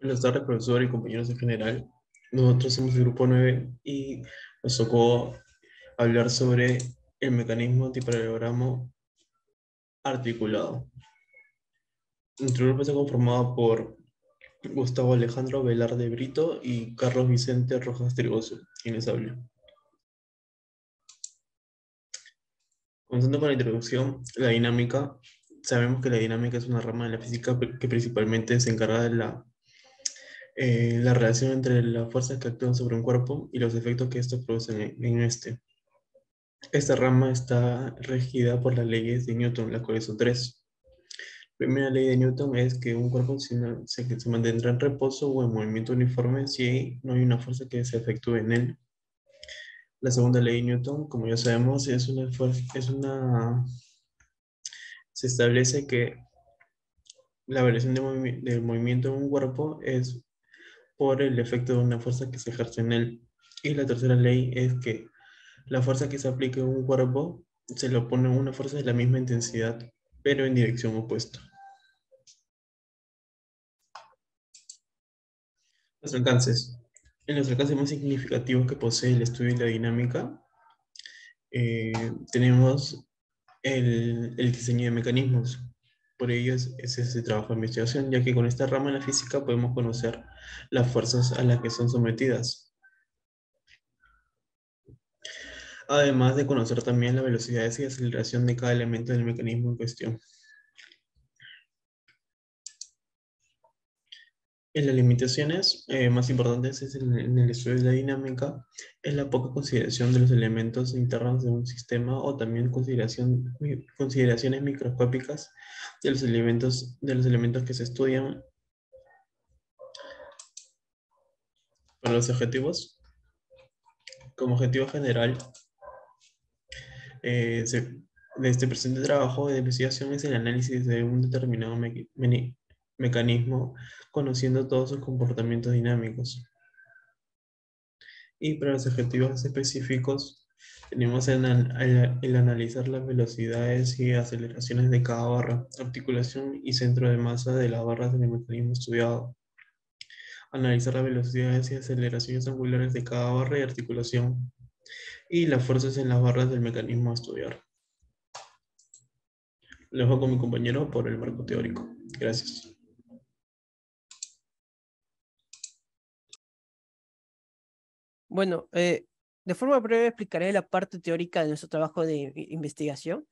Buenas tardes, profesor y compañeros en general. Nosotros somos el grupo 9 y nos tocó hablar sobre el mecanismo antiparalelogramo articulado. Nuestro grupo está conformado por Gustavo Alejandro Velarde Brito y Carlos Vicente Rojas Trigoso, quienes hablan. Comenzando con la introducción, la dinámica. Sabemos que la dinámica es una rama de la física que principalmente se encarga de la relación entre las fuerzas que actúan sobre un cuerpo y los efectos que estos producen en este. Esta rama está regida por las leyes de Newton, las cuales son tres. La primera ley de Newton es que un cuerpo se mantendrá en reposo o en movimiento uniforme si no hay una fuerza que se efectúe en él. La segunda ley de Newton, como ya sabemos, se establece que la variación del movimiento de un cuerpo es por el efecto de una fuerza que se ejerce en él. Y la tercera ley es que la fuerza que se aplique a un cuerpo se le opone una fuerza de la misma intensidad, pero en dirección opuesta. Los alcances. En los alcances más significativos que posee el estudio de la dinámica, tenemos el diseño de mecanismos. Por ello es ese trabajo de investigación, ya que con esta rama de la física podemos conocer las fuerzas a las que son sometidas, además de conocer también las velocidades y aceleración de cada elemento del mecanismo en cuestión. En las limitaciones más importantes en el estudio de la dinámica es la poca consideración de los elementos internos de un sistema o también consideraciones microscópicas de los elementos que se estudian para los objetivos. Como objetivo general eh, se- de este presente trabajo de investigación es el análisis de un determinado mecanismo conociendo todos sus comportamientos dinámicos. Y para los objetivos específicos, tenemos el analizar las velocidades y aceleraciones de cada barra, articulación y centro de masa de las barras del mecanismo estudiado. Analizar las velocidades y aceleraciones angulares de cada barra y articulación y las fuerzas en las barras del mecanismo a estudiar. Lo dejo con mi compañero por el marco teórico. Gracias. Bueno, de forma breve explicaré la parte teórica de nuestro trabajo de investigación.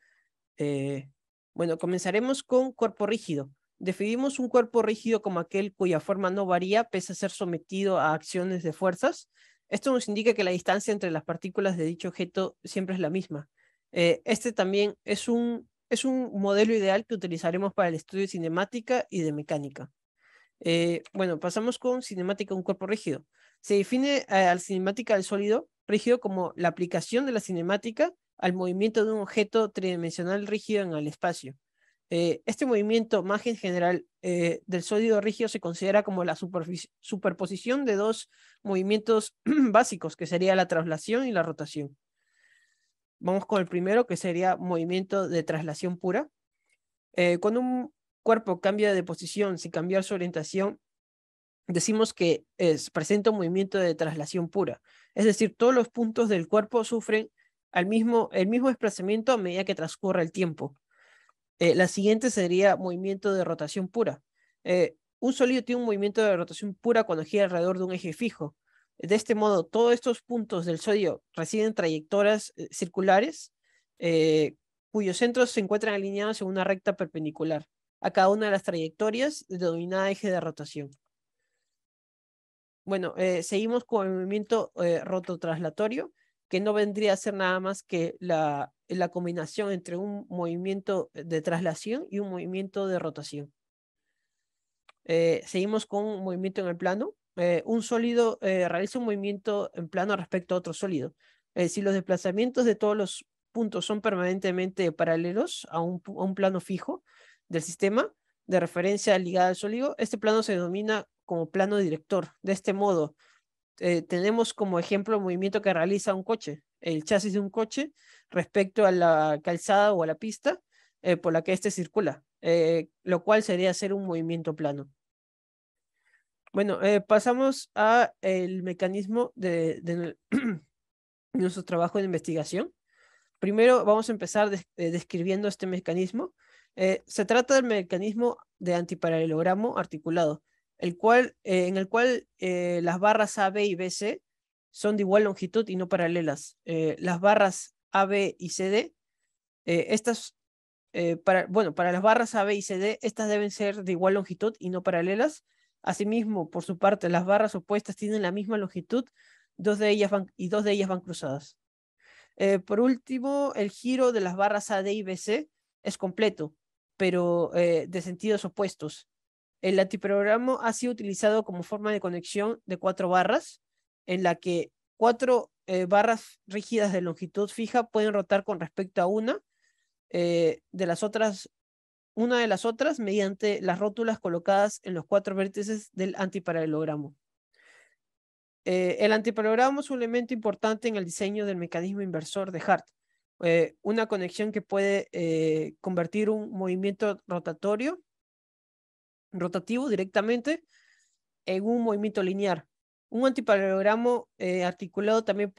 Eh, bueno, comenzaremos con cuerpo rígido. Definimos un cuerpo rígido como aquel cuya forma no varía pese a ser sometido a acciones de fuerzas. Esto nos indica que la distancia entre las partículas de dicho objeto siempre es la misma. Este también es un modelo ideal que utilizaremos para el estudio de cinemática y de mecánica. Bueno, pasamos con cinemática, un cuerpo rígido. Se define a la cinemática del sólido rígido como la aplicación de la cinemática al movimiento de un objeto tridimensional rígido en el espacio. Este movimiento, más en general, del sólido rígido se considera como la superposición de dos movimientos básicos, que sería la traslación y la rotación. Vamos con el primero, que sería movimiento de traslación pura. Cuando un cuerpo cambia de posición sin cambiar su orientación, decimos que presenta un movimiento de traslación pura. Es decir, todos los puntos del cuerpo sufren el mismo desplazamiento a medida que transcurre el tiempo. La siguiente sería movimiento de rotación pura. Un sólido tiene un movimiento de rotación pura cuando gira alrededor de un eje fijo. De este modo, todos estos puntos del sólido reciben trayectorias circulares eh, cuyos centros se encuentran alineados en una recta perpendicular a cada una de las trayectorias denominada eje de rotación. Bueno, seguimos con el movimiento rototraslatorio, que no vendría a ser nada más que la combinación entre un movimiento de traslación y un movimiento de rotación. Seguimos con un movimiento en el plano. Un sólido realiza un movimiento en plano respecto a otro sólido. Si los desplazamientos de todos los puntos son permanentemente paralelos a un plano fijo del sistema de referencia ligada al sólido, este plano se denomina como plano director. De este modo, tenemos como ejemplo el movimiento que realiza un coche, el chasis de un coche respecto a la calzada o a la pista por la que éste circula, lo cual sería hacer un movimiento plano. Bueno, pasamos a el mecanismo de nuestro trabajo de investigación. Primero vamos a empezar describiendo este mecanismo. Se trata del mecanismo de antiparalelogramo articulado, en el cual las barras A, B y BC son de igual longitud y no paralelas. Las barras AB y CD, estas, para las barras AB y CD, estas deben ser de igual longitud y no paralelas. Asimismo, por su parte, las barras opuestas tienen la misma longitud, dos de ellas van cruzadas. Por último, el giro de las barras AD y BC es completo, pero de sentidos opuestos. El antiparalelogramo ha sido utilizado como forma de conexión de 4 barras, en la que 4 barras rígidas de longitud fija pueden rotar con respecto a una de las otras mediante las rótulas colocadas en los 4 vértices del antiparalelogramo. El antiparalelogramo es un elemento importante en el diseño del mecanismo inversor de Hart, una conexión que puede convertir un movimiento rotativo directamente en un movimiento lineal. Un antiparalelogramo articulado también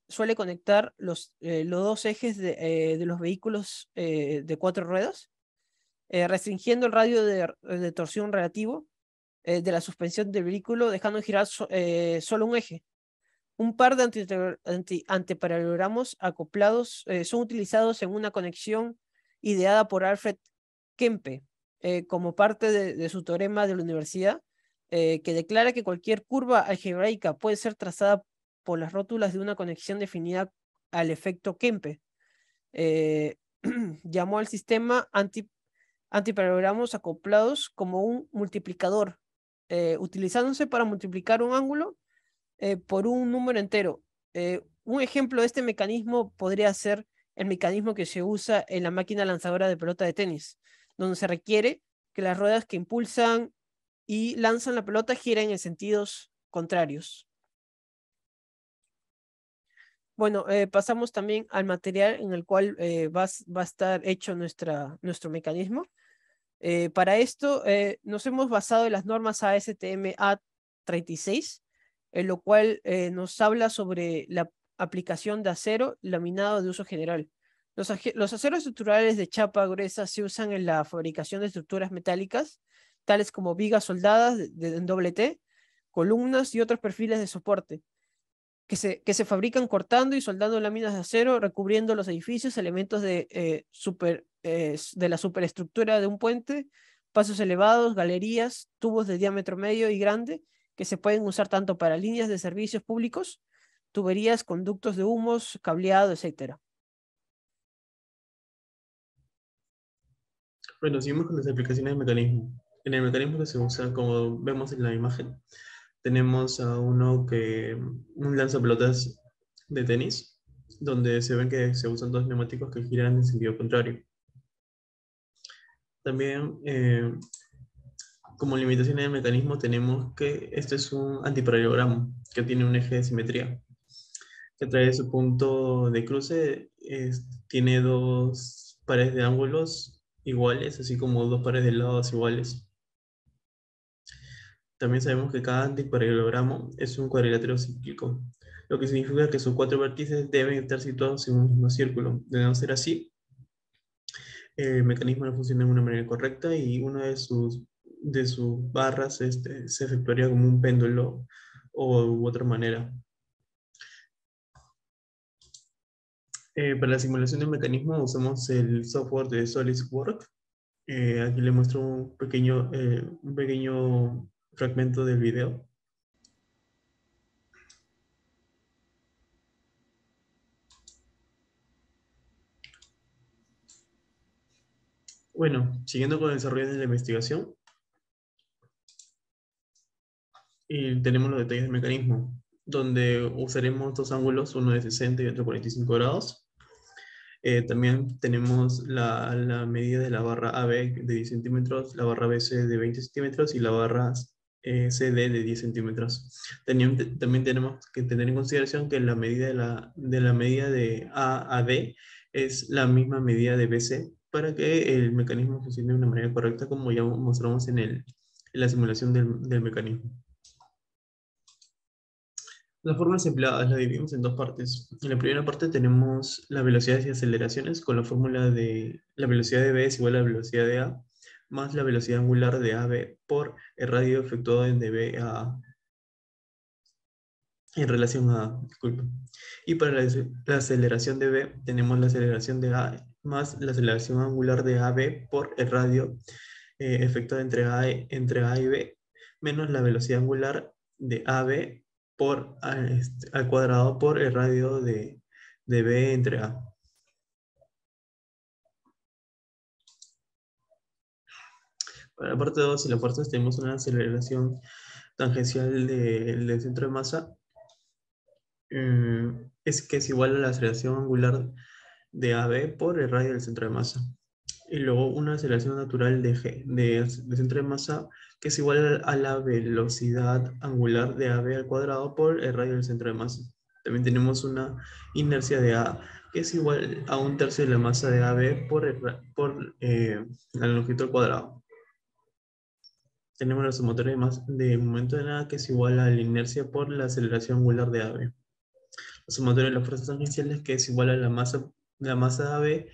suele conectar los 2 ejes de los vehículos de 4 ruedas, restringiendo el radio de torsión relativo de la suspensión del vehículo, dejando girar solo un eje. Un par de antiparalelogramos acoplados son utilizados en una conexión ideada por Alfred Kempe como parte de su teorema de la universidad, que declara que cualquier curva algebraica puede ser trazada por las rótulas de una conexión definida al efecto Kempe. Llamó al sistema antiparalelogramos acoplados como un multiplicador, utilizándose para multiplicar un ángulo por un número entero. Un ejemplo de este mecanismo podría ser el mecanismo que se usa en la máquina lanzadora de pelota de tenis, donde se requiere que las ruedas que impulsan y lanzan la pelota giren en sentidos contrarios. Bueno, pasamos también al material en el cual va a estar hecho nuestro mecanismo. Para esto nos hemos basado en las normas ASTM A36, en lo cual nos habla sobre la aplicación de acero laminado de uso general. Los aceros estructurales de chapa gruesa se usan en la fabricación de estructuras metálicas, tales como vigas soldadas en doble T, columnas y otros perfiles de soporte, que se fabrican cortando y soldando láminas de acero, recubriendo los edificios, elementos de la superestructura de un puente, pasos elevados, galerías, tubos de diámetro medio y grande, que se pueden usar tanto para líneas de servicios públicos, tuberías, conductos de humos, cableado, etc. Bueno, seguimos con las aplicaciones del mecanismo. En el mecanismo que se usa, como vemos en la imagen, tenemos a un lanzapelotas de tenis, donde se ven que se usan 2 neumáticos que giran en sentido contrario. También, como limitación del mecanismo, tenemos que este es un antiparalelogramo que tiene un eje de simetría, que trae su punto de cruce, tiene 2 pares de ángulos iguales, así como 2 pares de lados iguales. También sabemos que cada antiparalelogramo es un cuadrilátero cíclico, lo que significa que sus 4 vértices deben estar situados en un mismo círculo. De no ser así, el mecanismo no funciona de una manera correcta y una de sus barras se efectuaría como un péndulo o u otra manera. Para la simulación del mecanismo usamos el software de SolidWorks. Aquí le muestro un pequeño fragmento del video. Bueno, siguiendo con el desarrollo de la investigación, y tenemos los detalles del mecanismo, donde usaremos 2 ángulos, uno de 60 y otro 45 grados. También tenemos la medida de la barra AB de 10 centímetros, la barra BC de 20 centímetros y la barra CD de 10 centímetros. También tenemos que tener en consideración que la medida de la medida de A a D es la misma medida de BC para que el mecanismo funcione de una manera correcta, como ya mostramos en la simulación del mecanismo. Las fórmulas empleadas las dividimos en dos partes. En la primera parte tenemos las velocidades y aceleraciones con la fórmula de la velocidad de v es igual a la velocidad de a más la velocidad angular de AB por el radio efectuado en de B a A, en relación a A, disculpa. Y para la aceleración de B tenemos la aceleración de A más la aceleración angular de AB por el radio efectuado entre A y B menos la velocidad angular de AB al cuadrado por el radio de B entre A. Para la parte 2 y la parte 3 tenemos una aceleración tangencial del centro de masa, es que es igual a la aceleración angular de AB por el radio del centro de masa. Y luego una aceleración natural de centro de masa que es igual a la velocidad angular de AB al cuadrado por el radio del centro de masa. También tenemos una inercia de A que es igual a un tercio de la masa de AB por la longitud al cuadrado. Tenemos la sumatoria de momento de nada que es igual a la inercia por la aceleración angular de AB. La sumatoria de las fuerzas tangenciales que es igual a la masa de AB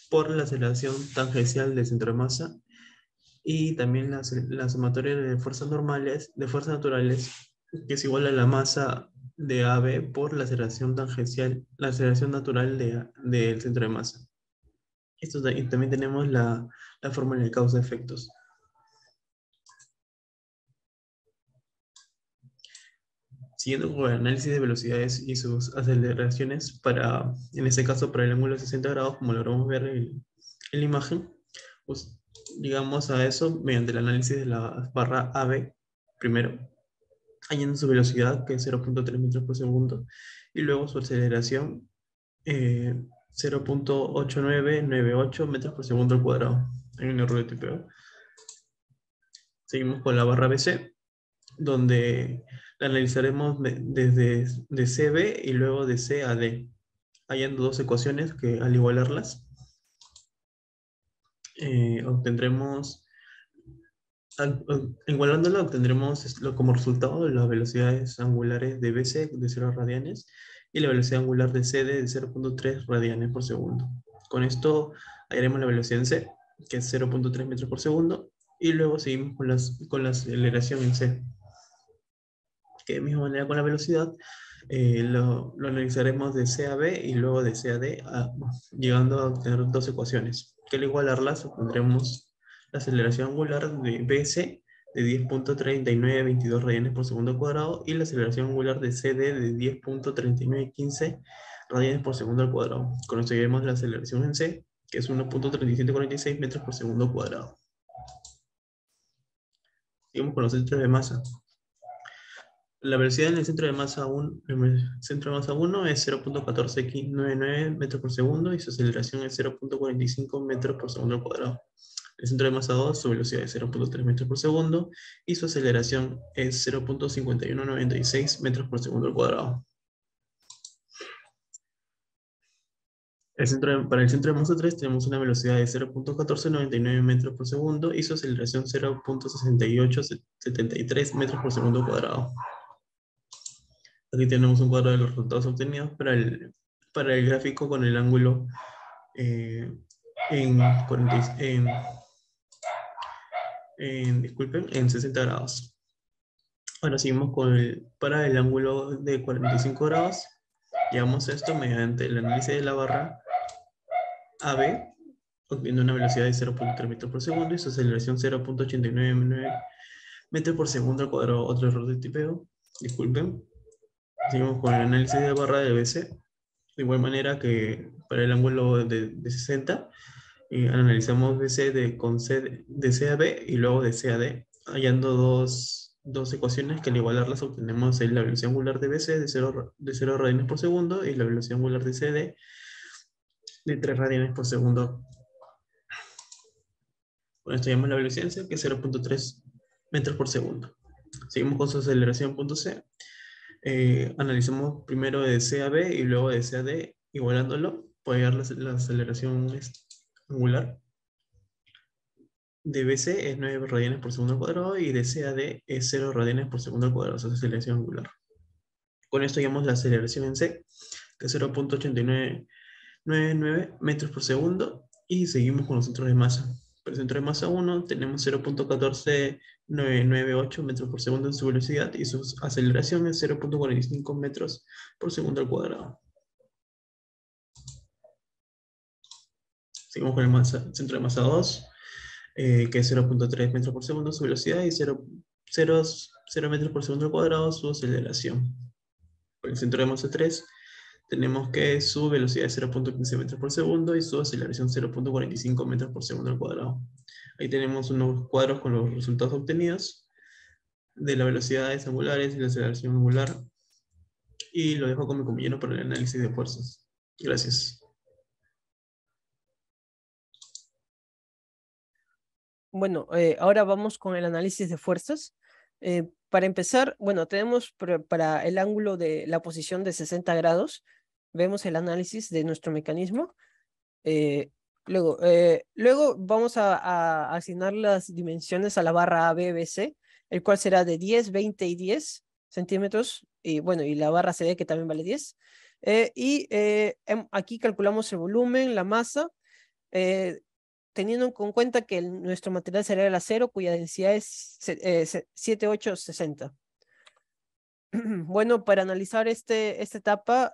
por la aceleración tangencial del centro de masa y también la sumatoria de fuerzas naturales, que es igual a la masa de AB por la aceleración tangencial, la aceleración natural del centro de masa. Y también tenemos la fórmula de causa-efectos. Siguiendo con el análisis de velocidades y sus aceleraciones, en este caso para el ángulo de 60 grados, como logramos ver en la imagen, pues llegamos a eso mediante el análisis de la barra AB, primero, hallando su velocidad, que es 0.3 metros por segundo, y luego su aceleración, 0.8998 metros por segundo al cuadrado. Hay un error de tipeo. Seguimos con la barra BC, donde la analizaremos desde de CB y luego de C a D, hallando dos ecuaciones que al igualarlas, obtendremos igualándola obtendremos como resultado las velocidades angulares de BC de 0 radianes y la velocidad angular de CD de 0.3 radianes por segundo. Con esto hallaremos la velocidad en C, que es 0.3 metros por segundo, y luego seguimos con la aceleración en C, que de misma manera con la velocidad lo analizaremos de C a B y luego de C a D, llegando a obtener dos ecuaciones, que al igualarlas obtendremos la aceleración angular de BC de 10.3922 radianes por segundo al cuadrado y la aceleración angular de CD de 10.3915 radianes por segundo al cuadrado. Con esto llevamos la aceleración en C, que es 1.3746 metros por segundo al cuadrado. Seguimos con los centros de masa. La velocidad en el centro de masa 1, es 0.1499 metros por segundo y su aceleración es 0.45 metros por segundo al cuadrado. El centro de masa 2, su velocidad es 0.3 metros por segundo y su aceleración es 0.5196 metros por segundo al cuadrado. Para el centro de masa 3 tenemos una velocidad de 0.1499 metros por segundo y su aceleración 0.6873 metros por segundo al cuadrado. Aquí tenemos un cuadro de los resultados obtenidos para el gráfico con el ángulo en 60 grados. Ahora seguimos para el ángulo de 45 grados. Llevamos esto mediante el análisis de la barra AB, obteniendo una velocidad de 0.3 metros por segundo y su aceleración 0.899 metros por segundo al cuadrado. Otro error de tipeo, disculpen. Seguimos con el análisis de barra de BC. De igual manera que para el ángulo de 60, analizamos BC de C a B y luego de C a D, hallando dos ecuaciones que al igualarlas obtenemos la velocidad angular de BC de 0 radianes por segundo y la velocidad angular de CD de 3 radianes por segundo. Con esto llamamos la velocidad en C, que es 0.3 metros por segundo. Seguimos con su aceleración punto C. Analizamos primero de C a B y luego de C a D, igualándolo, puede dar la aceleración angular. De BC es 9 radianes por segundo al cuadrado y de C a D es 0 radianes por segundo al cuadrado, esa es aceleración angular. Con esto hallamos la aceleración en C, que es 0.8999 metros por segundo, y seguimos con los centros de masa. Para el centro de masa 1 tenemos 0.14998 metros por segundo en su velocidad y su aceleración es 0.45 metros por segundo al cuadrado. Seguimos con el centro de masa 2, que es 0.3 metros por segundo su velocidad y 0 metros por segundo al cuadrado su aceleración. Para el centro de masa 3 tenemos que su velocidad es 0.15 metros por segundo y su aceleración 0.45 metros por segundo al cuadrado. Ahí tenemos unos cuadros con los resultados obtenidos de las velocidades angulares y la aceleración angular. Y lo dejo como compañero para el análisis de fuerzas. Gracias. Bueno, ahora vamos con el análisis de fuerzas. Para empezar, bueno, tenemos para el ángulo de la posición de 60 grados, vemos el análisis de nuestro mecanismo. Luego vamos a asignar las dimensiones a la barra ABC, el cual será de 10, 20 y 10 centímetros, y bueno, y la barra CD que también vale 10. Aquí calculamos el volumen, la masa, teniendo en cuenta que nuestro material será el acero, cuya densidad es 7860. Bueno, para analizar esta etapa,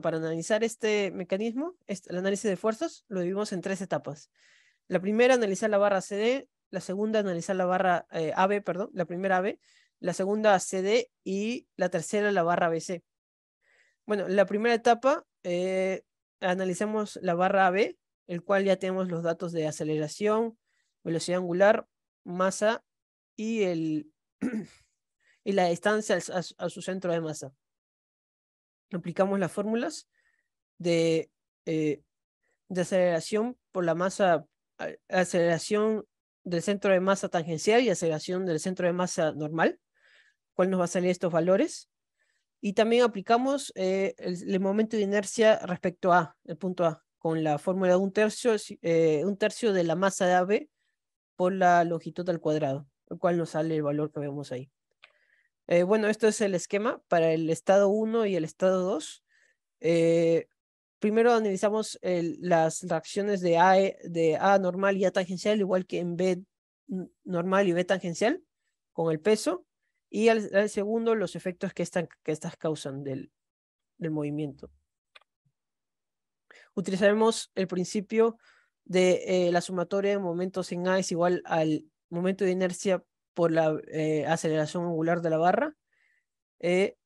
para analizar este mecanismo, el análisis de fuerzas, lo dividimos en 3 etapas. La primera, analizar la barra CD, la segunda, analizar la barra AB, perdón, la primera AB, la segunda CD y la tercera, la barra BC. Bueno, la primera etapa, analizamos la barra AB, el cual ya tenemos los datos de aceleración, velocidad angular, masa y y la distancia a su centro de masa. Aplicamos las fórmulas de, de aceleración por la masa, aceleración del centro de masa tangencial y aceleración del centro de masa normal, cuál nos va a salir estos valores. Y también aplicamos el momento de inercia respecto a, el punto A, con la fórmula de un tercio de la masa de AB por la longitud al cuadrado, el cual nos sale el valor que vemos ahí. Bueno, esto es el esquema para el estado 1 y el estado 2. Primero analizamos las reacciones de A normal y A tangencial, igual que en B normal y B tangencial, con el peso. Y al segundo, los efectos que estas causan del movimiento. Utilizaremos el principio de la sumatoria de momentos en A es igual al momento de inercia por la aceleración angular de la barra,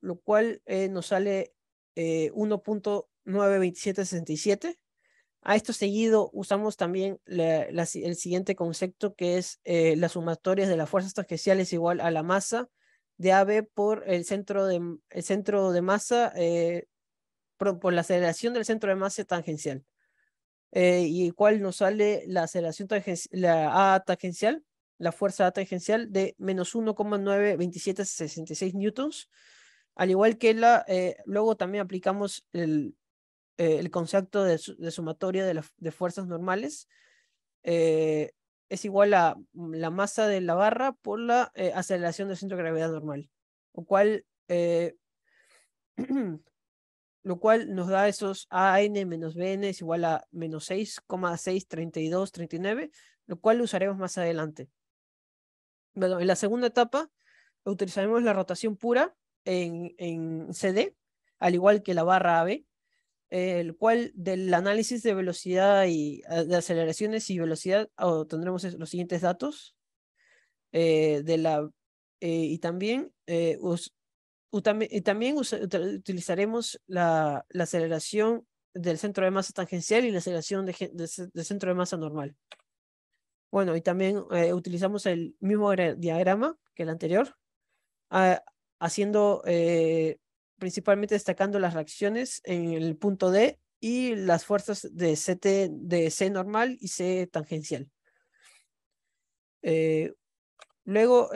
lo cual nos sale 1.92767. A esto seguido usamos también el siguiente concepto, que es la sumatoria de las fuerzas tangenciales igual a la masa de AB por el centro de masa, por la aceleración del centro de masa tangencial. Y cuál nos sale la aceleración la A tangencial, la fuerza A tangencial de menos 1.92766 newtons, al igual que luego también aplicamos el concepto de sumatoria de fuerzas normales. Es igual a la masa de la barra por la aceleración del centro de gravedad normal, lo cual nos da esos AN menos BN es igual a menos 6,63239, lo cual usaremos más adelante. Bueno, en la segunda etapa utilizaremos la rotación pura en CD, al igual que la barra AB, el cual del análisis de velocidad y de aceleraciones y velocidad tendremos los siguientes datos. Y también utilizaremos la aceleración del centro de masa tangencial y la aceleración del centro de masa normal. Bueno, y también utilizamos el mismo diagrama que el anterior, haciendo principalmente destacando las reacciones en el punto D y las fuerzas de C normal y C tangencial. Luego,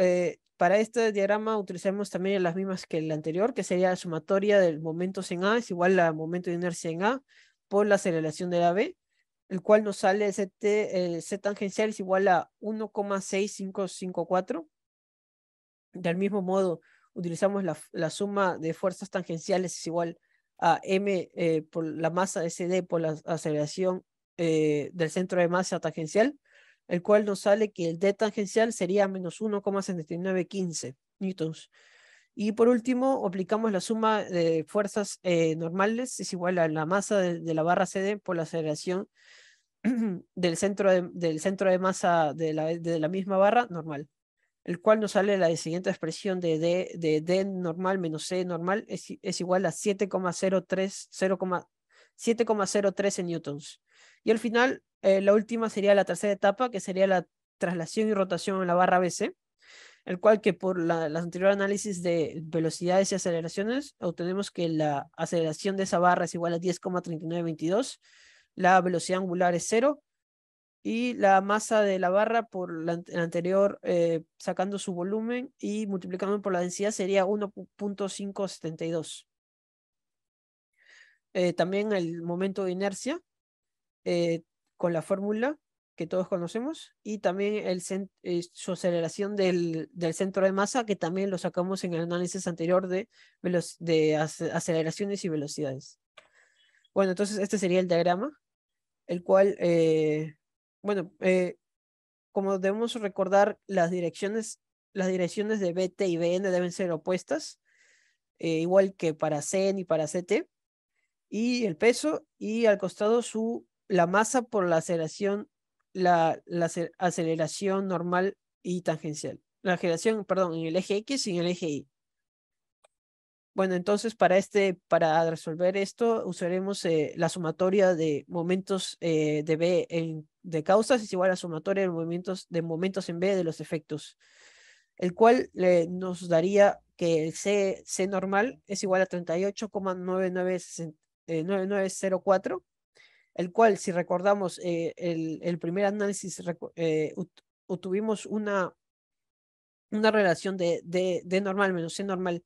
para este diagrama utilizamos también las mismas que el anterior, que sería la sumatoria del momentos en A es igual al momento de inercia en A por la aceleración de la B, el cual nos sale C tangencial es igual a 1,6554. Del mismo modo, utilizamos la suma de fuerzas tangenciales es igual a m por la masa de CD por la aceleración del centro de masa tangencial, el cual nos sale que el D tangencial sería menos 1,7915 newtons. Y por último, aplicamos la suma de fuerzas normales, es igual a la masa de la barra CD por la aceleración del centro de masa de la misma barra normal, el cual nos sale la siguiente expresión de D normal menos C normal es igual a 7,013 newtons. Y al final, la última sería la tercera etapa, que sería la traslación y rotación en la barra BC, el cual que por la anterior análisis de velocidades y aceleraciones, obtenemos que la aceleración de esa barra es igual a 10,3922, la velocidad angular es 0, y la masa de la barra por la anterior, sacando su volumen y multiplicando por la densidad, sería 1,572. También el momento de inercia, con la fórmula que todos conocemos, y también su aceleración del centro de masa, que también lo sacamos en el análisis anterior de aceleraciones y velocidades. Bueno, entonces este sería el diagrama, el cual, bueno, como debemos recordar, las direcciones de BT y BN deben ser opuestas, igual que para CN y para CT, y el peso, y al costado la masa por la aceleración, aceleración normal y tangencial. La aceleración, perdón, en el eje X y en el eje Y. Bueno, entonces para resolver esto usaremos la sumatoria de momentos de B de causas es igual a la sumatoria de momentos en B de los efectos, el cual nos daría que el C normal es igual a 38,9904, el cual, si recordamos el primer análisis, obtuvimos una relación de normal menos C normal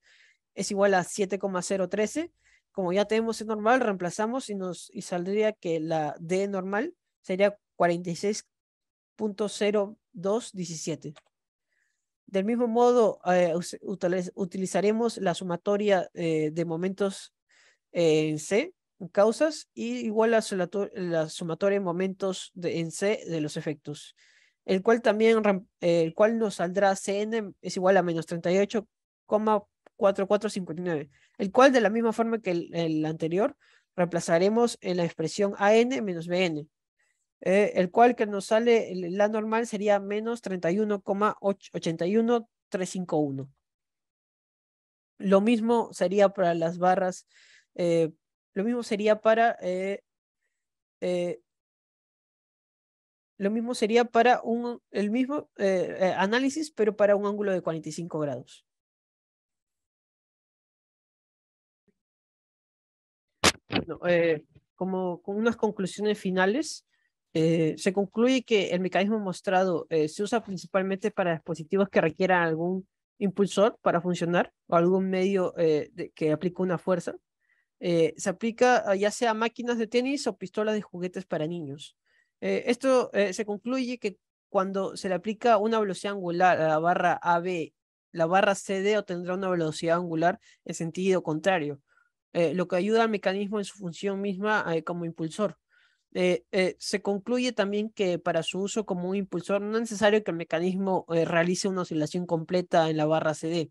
es igual a 7,013. Como ya tenemos C normal, reemplazamos y saldría que la D normal sería 46,0217. Del mismo modo, utilizaremos la sumatoria de momentos en C, en causas, y igual la sumatoria de momentos en C de los efectos, el cual nos saldrá Cn es igual a menos 38,4459, el cual de la misma forma que el anterior, reemplazaremos en la expresión AN menos BN, el cual que nos sale la normal sería menos 31,81351. Lo mismo sería para las barras, lo mismo sería para el mismo análisis, pero para un ángulo de 45 grados. Bueno, como con unas conclusiones finales, se concluye que el mecanismo mostrado se usa principalmente para dispositivos que requieran algún impulsor para funcionar o algún medio que aplique una fuerza. Se aplica ya sea a máquinas de tenis o pistolas de juguetes para niños. Esto se concluye que cuando se le aplica una velocidad angular a la barra AB, la barra CD obtendrá una velocidad angular en sentido contrario, lo que ayuda al mecanismo en su función misma como impulsor. Se concluye también que para su uso como un impulsor no es necesario que el mecanismo realice una oscilación completa en la barra CD,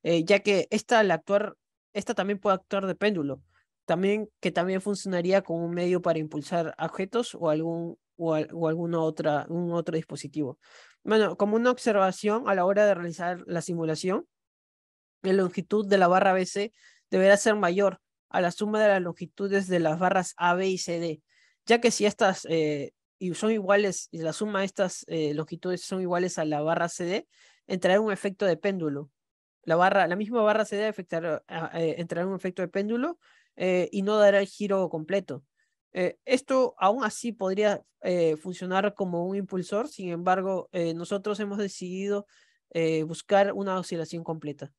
ya que esta también puede actuar de péndulo, que también funcionaría como un medio para impulsar objetos o algún otro dispositivo. Bueno, como una observación a la hora de realizar la simulación, la longitud de la barra BC deberá ser mayor a la suma de las longitudes de las barras AB y CD, ya que si estas y son iguales, y la suma de estas longitudes son iguales a la barra CD, entrará un efecto de péndulo. La misma barra CD entrará en un efecto de péndulo y no dará el giro completo. Esto aún así podría funcionar como un impulsor, sin embargo, nosotros hemos decidido buscar una oscilación completa.